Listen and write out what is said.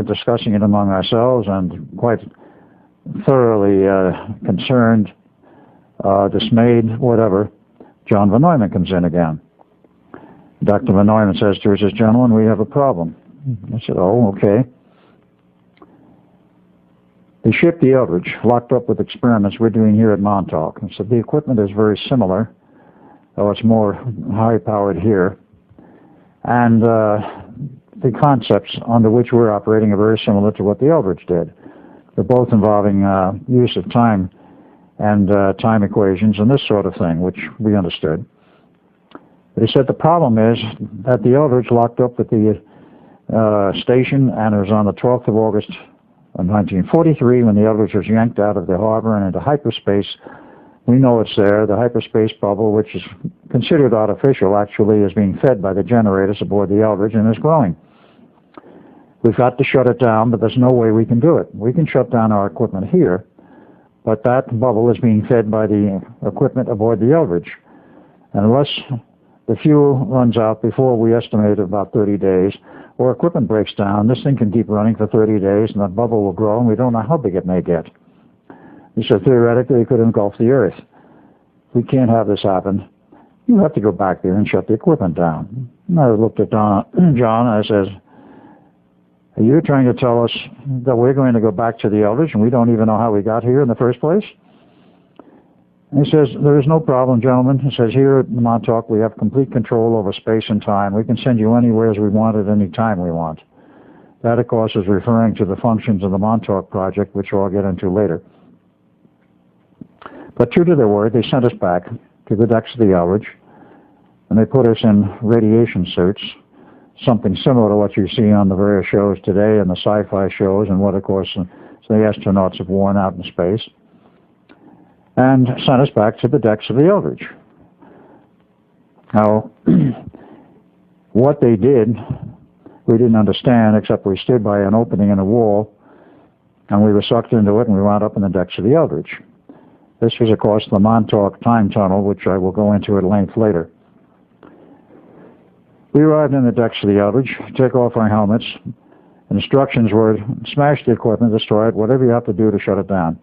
were discussing it among ourselves and quite thoroughly concerned, dismayed, whatever, John von Neumann comes in again. Dr. von Neumann says to us, "Gentlemen, we have a problem." I said, "Oh, okay." The ship, the Eldridge, locked up with experiments we're doing here at Montauk. And so the equipment is very similar, though it's more high-powered here. And the concepts under which we're operating are very similar to what the Eldridge did. They're both involving use of time and time equations and this sort of thing, which we understood. But he said the problem is that the Eldridge locked up with the station, and it was on the 12th of August of 1943 when the Eldridge was yanked out of the harbor and into hyperspace. We know it's there. The hyperspace bubble, which is considered artificial, actually is being fed by the generators aboard the Eldridge and is growing. We've got to shut it down, but there's no way we can do it. We can shut down our equipment here, but that bubble is being fed by the equipment aboard the Eldridge. And unless the fuel runs out before we estimate about 30 days, or equipment breaks down, this thing can keep running for 30 days, and that bubble will grow, and we don't know how big it may get. He said, theoretically, it could engulf the Earth. We can't have this happen. You have to go back there and shut the equipment down. And I looked at John, and I says, "Are you trying to tell us that we're going to go back to the Eldridge and we don't even know how we got here in the first place?" And he says, "There is no problem, gentlemen." He says, "Here at Montauk, we have complete control over space and time. We can send you anywhere as we want at any time we want." That, of course, is referring to the functions of the Montauk Project, which I'll get into later. But true to their word, they sent us back to the decks of the Eldridge, and they put us in radiation suits, something similar to what you see on the various shows today and the sci-fi shows and what, of course, the astronauts have worn out in space, and sent us back to the decks of the Eldridge. Now, what they did, we didn't understand, except we stood by an opening in a wall, and we were sucked into it, and we wound up in the decks of the Eldridge. This was, of course, the Montauk Time Tunnel, which I will go into at length later. We arrived in the decks of the Eldridge, took off our helmets. Instructions were, smash the equipment, destroy it, whatever you have to do to shut it down.